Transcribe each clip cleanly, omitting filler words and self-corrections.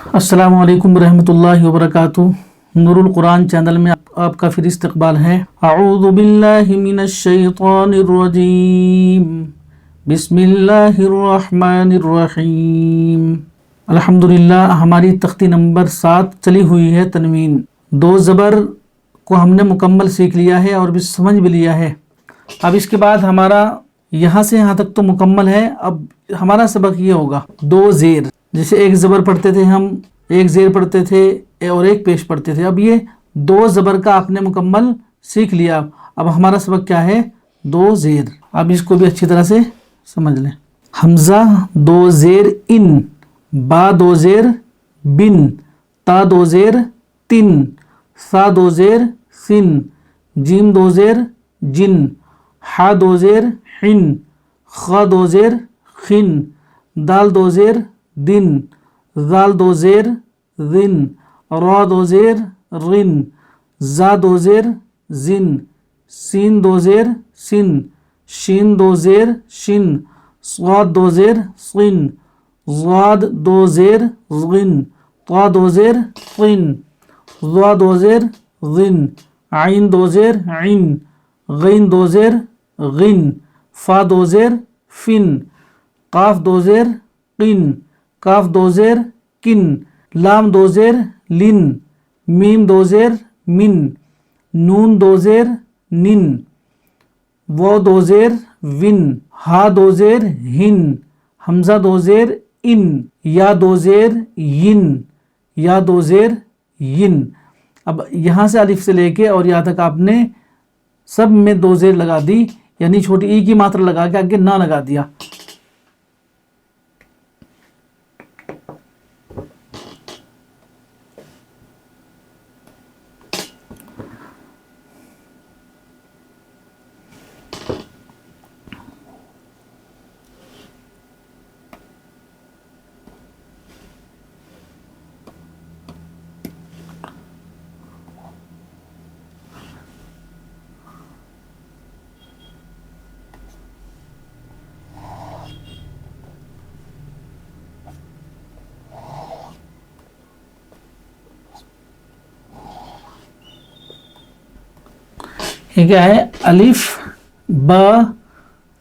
अस्सलामु अलैकुम रहमतुल्लाहि व बरकातुहू। नूरुल कुरान चैनल में आपका फिर इस्तकबाल है। अऊज़ु बिल्लाहि मिनश शैतानिर रजीम। बिस्मिल्लाहिर रहमानिर रहीम। अल्हम्दुलिल्लाह, हमारी तख्ती नंबर 7 चली हुई है तनवीन। दो ज़बर को हमने मुकम्मल सीख लिया है और भी समझ भी लिया है। अब इसके बाद हमारा यहाँ से यहाँ तक तो मुकम्मल है। अब हमारा सबक ये होगा दो ज़ेर। जैसे एक ज़बर पढ़ते थे हम, एक ज़ेर पढ़ते थे और एक पेश पढ़ते थे। अब ये दो ज़बर का आपने मुकम्मल सीख लिया। अब हमारा सबक क्या है? दो ज़ेर। अब इसको भी अच्छी तरह से समझ लें। हमज़ा दो ज़ेर इन, बा दो ज़ेर बिन, ता दो ज़ेर तिन, सा दो ज़ेर सिन, जीम दो ज़ेर जिन, हा दो ज़ेर हिन, खा दो ज़ेर खिन, दाल दो ज़ेर दिन, ज़ाल दो ज़ेर ज़िन, रा दो ज़ेर रिन, ज़ा दो ज़ेर ज़िन, सीन दो ज़ेर सिन, शीन दो ज़ेर शिन, स्वाद दो ज़ेर सिन, ज़ाद दो ज़ेर ज़िन, ता दो ज़ेर क़िन, ज़ा दो ज़ेर ज़िन, आइन दो ज़ेर इन, ग़ैन दो ज़ेर ग़िन, फ़ा दो ज़ेर फ़िन, काफ दो ज़ेर क़िन, काफ दो ज़ेर किन, लाम दो ज़ेर लिन, मीम दो ज़ेर मिन, नून दो ज़ेर निन, वो दो ज़ेर विन, हा दो ज़ेर हिन, हमज़ा दो ज़ेर इन, या दो ज़ेर यिन, या दो ज़ेर यिन। अब यहाँ से अलिफ से लेके और यहाँ तक आपने सब में दो ज़ेर लगा दी, यानी छोटी ई की मात्रा लगा के आगे ना लगा दिया। ये क्या है? अलिफ, ब,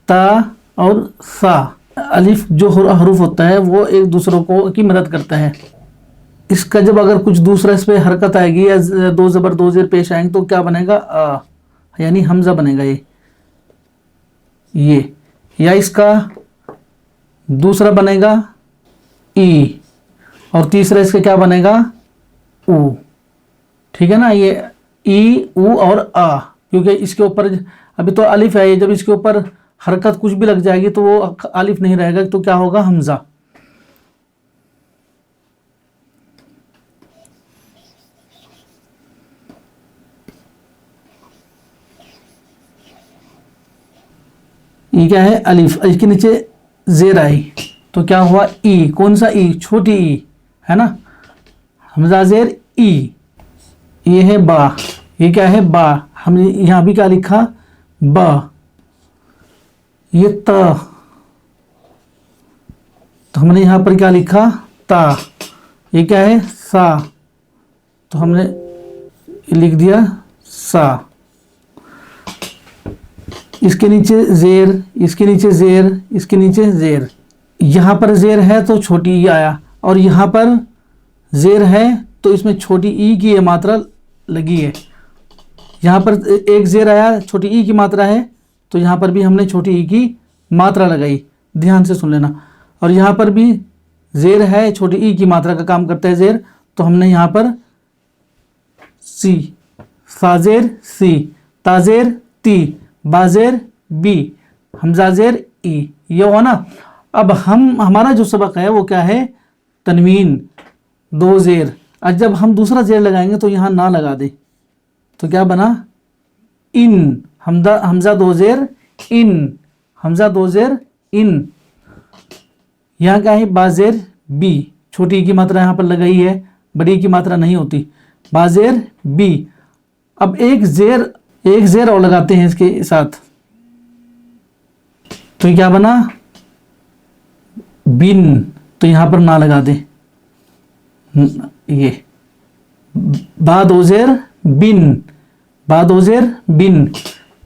ता और सा। अलिफ जो हरूफ होता है वो एक दूसरों को की मदद करता है। इसका जब अगर कुछ दूसरा इस पे हरकत आएगी या दो ज़बर दो ज़ेर पेश आएंगे तो क्या बनेगा? आ, यानी हमज़ा बनेगा ये। या इसका दूसरा बनेगा ई और तीसरा इसका क्या बनेगा? ऊ। ठीक है ना? ये ई, ऊ और आ, क्योंकि इसके ऊपर अभी तो अलिफ है, जब इसके ऊपर हरकत कुछ भी लग जाएगी तो वो अलिफ नहीं रहेगा, तो क्या होगा? हमज़ा। ये क्या है? अलिफ, इसके नीचे ज़ेर आई तो क्या हुआ? ई। कौन सा ई? छोटी ई है ना? हमज़ा ज़ेर ई। ये है बा। ये क्या है? बा। हमने यहाँ भी क्या लिखा? बा। ये ता, तो हमने यहाँ पर क्या लिखा? ता। ये क्या है? सा, तो हमने लिख दिया सा। इसके नीचे ज़ेर, इसके नीचे ज़ेर, इसके नीचे ज़ेर। यहाँ पर ज़ेर है तो छोटी ई आया, और यहाँ पर ज़ेर है तो इसमें छोटी ई की ये मात्रा लगी है। यहाँ पर एक ज़ेर आया, छोटी ई की मात्रा है, तो यहाँ पर भी हमने छोटी ई की मात्रा लगाई। ध्यान से सुन लेना। और यहाँ पर भी ज़ेर है, छोटी ई की मात्रा का काम करता है ज़ेर, तो हमने यहाँ पर सी, साज़ेर सी, ताज़ेर ती, बाज़ेर बी, हमज़ाज़ेर ई। ये हुआ ना? अब हमारा जो सबक है वो क्या है? तनवीन, दो ज़ेर। और जब हम दूसरा ज़ेर लगाएंगे तो यहाँ ना लगा दे, तो क्या बना? इन। हमज़ा दो ज़ेर इन, हमज़ा दो ज़ेर इन। यहाँ क्या है? बाज़ेर बी। छोटी की मात्रा यहाँ पर लगाई है, बड़ी की मात्रा नहीं होती। बाज़ेर बी। अब एक ज़ेर और लगाते हैं इसके साथ, तो क्या बना? बिन। तो यहाँ पर ना लगा दे, ये बा दो जेर बिन, बा दो जेर बिन,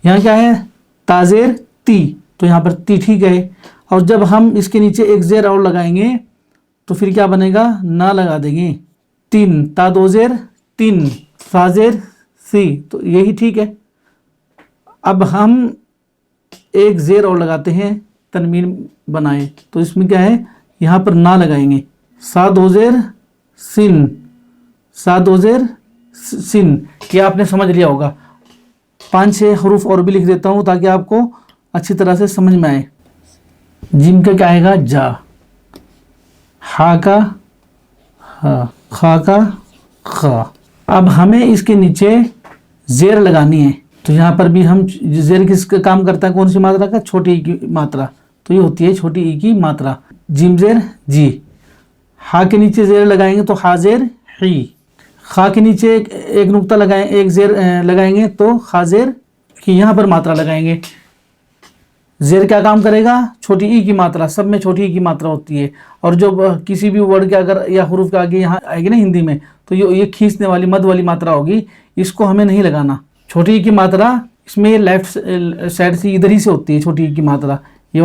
यहाँ क्या है ताजेर ती, तो यहाँ पर ती ठीक है। और जब हम इसके नीचे एक जेर और लगाएंगे तो फिर क्या बनेगा, ना लगा देंगे, तीन, ता दो जेर तीन, फाजेर सी, तो यही ठीक है। अब हम एक जेर और लगाते हैं, तनवीन बनाए, तो इसमें क्या है, यहाँ पर ना लगाएंगे, सा दो जेर सिन, सा दो जेर सिन, ये आपने समझ लिया होगा। 5-6 हरूफ और भी लिख देता हूँ ताकि आपको अच्छी तरह से समझ में आए। जिम का क्या आएगा, जा, हा का हा, खा का खा। अब हमें इसके नीचे जेर लगानी है, तो यहाँ पर भी हम जेर किसका काम करता है, कौन सी मात्रा का, छोटी ई की मात्रा, तो ये होती है छोटी ई की मात्रा। जिम जेर जी, हा के नीचे जेर लगाएंगे तो हाजेर ही, खा के नीचे एक नुक्ता लगाएं, एक जेर लगाएंगे तो खाजेर की, यहाँ पर मात्रा लगाएंगे। जेर क्या काम करेगा, छोटी ई की मात्रा, सब में छोटी ई की मात्रा होती है। और जो किसी भी वर्ड के अगर या हुरूफ के आगे यहाँ आएगी ना हिंदी में, तो ये खींचने वाली मद वाली मात्रा होगी, इसको हमें नहीं लगाना। छोटी ई की मात्रा इसमें लेफ्ट साइड से इधर ही से होती है छोटी ई की मात्रा, ये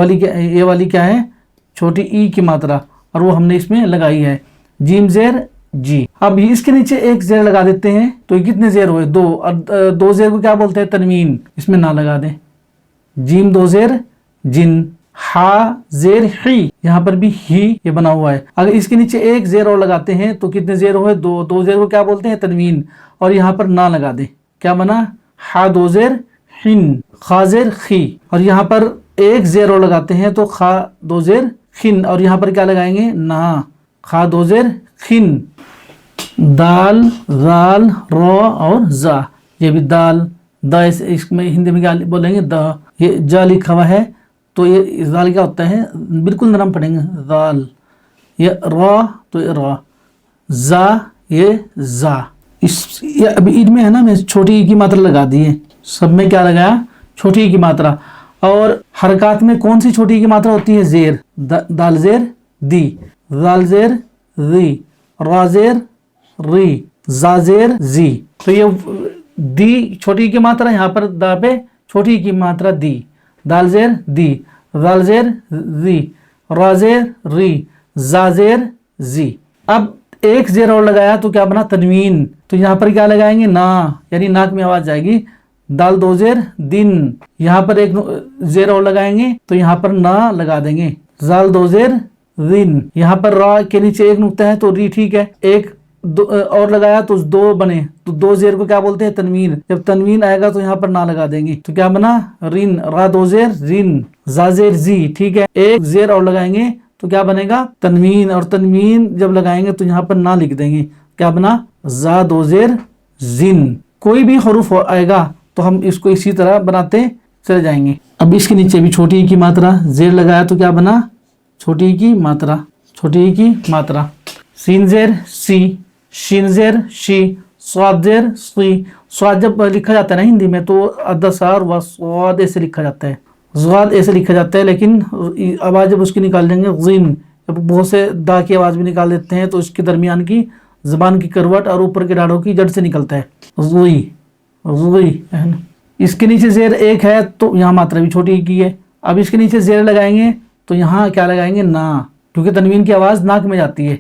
वाली क्या है, छोटी ई की मात्रा, और वो हमने इसमें लगाई है। जीम जेर जी। अब इसके नीचे एक जेर लगा देते हैं, तो ये कितने जेर हुए, दो, और दो जेर को क्या बोलते हैं, तनवीन, इसमें ना लगा दें। जीम दो जेर जिन, हा जेर ही, यहाँ पर भी ही ये बना हुआ है। अगर इसके नीचे एक जेर और लगाते हैं तो कितने जेर हुए, दो, दो जेर को क्या बोलते हैं, तनवीन, और यहाँ पर ना लगा दें, क्या बना, हा दो जेर हिन, खा जेर खी, और यहाँ पर एक जेर और लगाते हैं तो खा दो जेर खिन, और यहाँ पर क्या लगाएंगे, ना, खा दो जेर खिन। दाल, जाल, रो और जा, ये भी दाल, दा, इसमें हिंदी में क्या बोलेंगे, दा, ये जा लिखा हुआ है, तो ये जाल क्या होता है, बिल्कुल नरम पढ़ेंगे, दाल, ये रो, तो ये रो, जा, ये जा। ये अभी इनमें है ना, मैं छोटी की मात्रा लगा दी है, सब में क्या लगाया, छोटी की मात्रा। और हरकत में कौन सी छोटी की मात्रा होती है, जेर, दाल जेर दी, दाल जेर री, रा जेर री, जा जेर जी, तो ये दी छोटी की मात्रा, यहाँ पर दा पे छोटी की मात्रा दी, दाल जेर दी, दाल जेर री, रा जेर री, जा जेर जी। अब एक जेर और लगाया तो क्या बना, तनवीन, तो यहाँ पर क्या लगाएंगे, ना, यानी नाक में आवाज जाएगी, दाल दो जेर दिन, यहाँ पर एक जेर और लगाएंगे तो यहाँ पर ना लगा देंगे, जाल दो जेर दिन, यहाँ पर रा के नीचे एक नुक्ता है तो री ठीक है, एक दो और लगाया तो दो बने, तो दो जेर को क्या बोलते हैं, तनवीन, जब तनवीन आएगा तो यहाँ पर ना लगा देंगे, तो क्या बना, रिन, रा दो जेर रिन, जा जेर जी, ठीक है। एक जेर और लगाएंगे तो क्या बनेगा, तनवीन, और तनवीन जब लगाएंगे तो यहाँ पर ना लिख देंगे, क्या बना, जा दो जेर जिन। कोई भी हरूफ आएगा तो हम इसको इसी तरह बनाते चले जाएंगे। अब इसके नीचे भी छोटी ई की मात्रा, जेर लगाया तो क्या बना, छोटी ई की मात्रा, छोटी ई की मात्रा, सीन जेर सी, शीन जेर शी, स्वाद जेर सी। स्वाद जब लिखा जाता है ना हिंदी में तो अदसार व स्वाद ऐसे लिखा जाता है, स्वाद ऐसे लिखा जाता है, लेकिन आवाज़ जब उसकी निकाल देंगे जिन, जब बहुत से दा की आवाज़ भी निकाल देते हैं तो इसके दरमियान की जबान की करवट और ऊपर के दाढ़ों की जड़ से निकलता है, ज़ुई, ज़ुई है ना। इसके नीचे जेर एक है तो यहाँ मात्रा भी छोटी की है। अब इसके नीचे जेर लगाएंगे तो यहाँ क्या लगाएंगे, ना, क्योंकि तनवीन की आवाज़ नाक में जाती है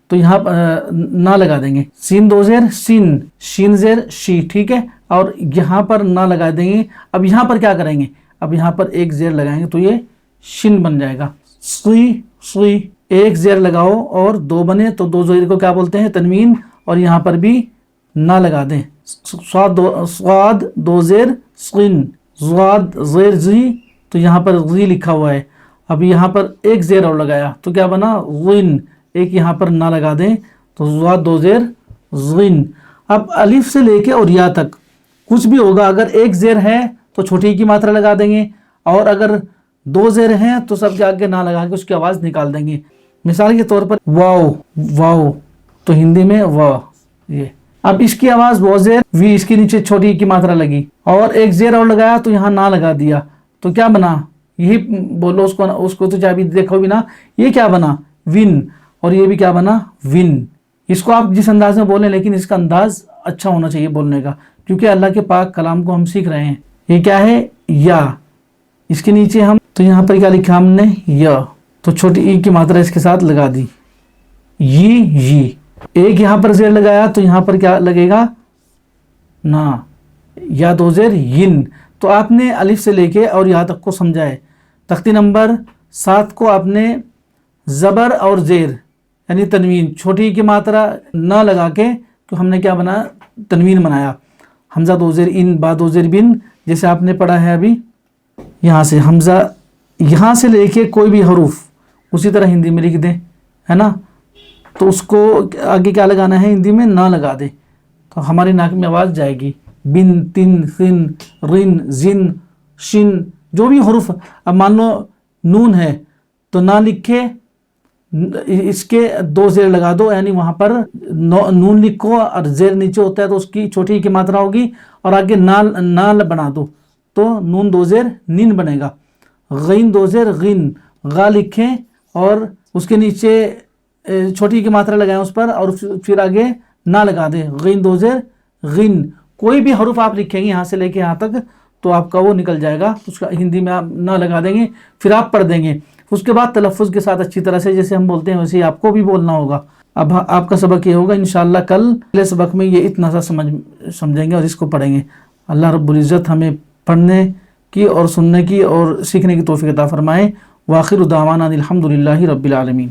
तो यहाँ ना लगा देंगे। सीन दो जेर सिन, शीन जेर शी, ठीक है, और यहाँ पर ना लगा देंगे। अब यहाँ पर क्या करेंगे, अब यहाँ पर एक जेर लगाएंगे तो ये शिन बन जाएगा, सुई सुई। एक जेर लगाओ और दो बने तो दो जेर को क्या बोलते हैं, तनवीन, और यहाँ पर भी ना लगा दें। स्वाद दो जेर स्किन, स्वाद जेर जी, तो यहाँ पर जी लिखा हुआ है। अब यहाँ पर एक जेर और लगाया तो क्या बना, विन, एक यहाँ पर ना लगा दें तो स्वाद दो जेर जिन। अब अलिफ से लेके और या तक कुछ भी होगा, अगर एक जेर है तो छोटी की मात्रा लगा देंगे, और अगर दो जेर हैं तो सबके आगे ना लगा के उसकी आवाज़ निकाल देंगे। मिसाल के तौर पर वाओ, वाओ, तो हिंदी में वाह, ये। अब इसकी आवाज़ वो जेर वी, इसके नीचे छोटी की मात्रा लगी, और एक जेर और लगाया तो यहाँ ना लगा दिया, तो क्या बना, यही बोलो उसको तो चाहे भी देखो भी ना, ये क्या बना, विन, और ये भी क्या बना, विन, اس کو آپ جس انداز میں بولیں لیکن اس کا انداز اچھا ہونا چاہیے بولنے کا، کیونکہ اللہ کے پاک کلام کو ہم سیکھ رہے ہیں۔ یہ کیا ہے؟ یا۔ اس کے نیچے ہم تو یہاں پر کیا لکھا ہم نے؟ یا، تو چھوٹی ای کی ماترا اس کے ساتھ لگا دی، یہ۔ ایک یہاں پر زیر لگایا تو یہاں پر کیا لگے گا؟ نا، یا دو زیر ین۔ تو آپ نے الف سے لے کے اور یہاں تک کو سمجھا ہے۔ تختی نمبر 7 کو آپ نے زبر اور زیر یعنی تنوین، چھوٹی ای کی ماترا نہ لگا کے تو ہم نے کیا بنایا؟ تنوین بنایا۔ حمزہ دو زیر ان، با دو زیر بن، جیسے آپ نے پڑھا ہے ابھی۔ یہاں سے حمزہ یہاں سے لے کے کوئی بھی حروف اسی طرح ہندی میں لکھ دیں، ہے نا، تو اس کو آگے کیا لگانا ہے؟ ہندی میں نہ لگا دیں تو ہماری ناک میں آواز جائے گی۔ بن، تن، خن، رن، زن، شن، جو بھی حروف۔ اب مان لو نون ہے تو نہ لکھے، اس کے دو زیر لگا دو، یعنی وہاں پر نون لکھو اور زیر نیچے ہوتا ہے تو اس کی چھوٹی کی ماترا ہوگی، اور آگے نال بنا دو تو نون دو زیر نین بنے گا۔ غین دو زیر غین، غا لکھیں اور اس کے نیچے چھوٹی کی ماترا لگائیں اس پر، اور پھر آگے نہ لگا دیں، غین دو زیر غین۔ کوئی بھی حروف آپ لکھیں گے یہاں سے لے کے یہاں تک تو آپ کا وہ نکل جائے گا، اس کا ہندی میں آپ نہ لگا دیں گے، پھر آپ پڑھ دیں گے۔ اس کے بعد تلفظ کے ساتھ اچھی طرح سے جیسے ہم بولتے ہیں ویسے ہی آپ کو بھی بولنا ہوگا۔ اب آپ کا سبق یہ ہوگا انشاءاللہ کل اگلے سبق میں یہ اتنا سا سمجھیں گے اور اس کو پڑھیں گے۔ اللہ رب العزت ہمیں پڑھنے کی اور سننے کی اور سیکھنے کی توفیق عطا فرمائے۔ وآخر دعوانا الحمدللہ رب العالمین۔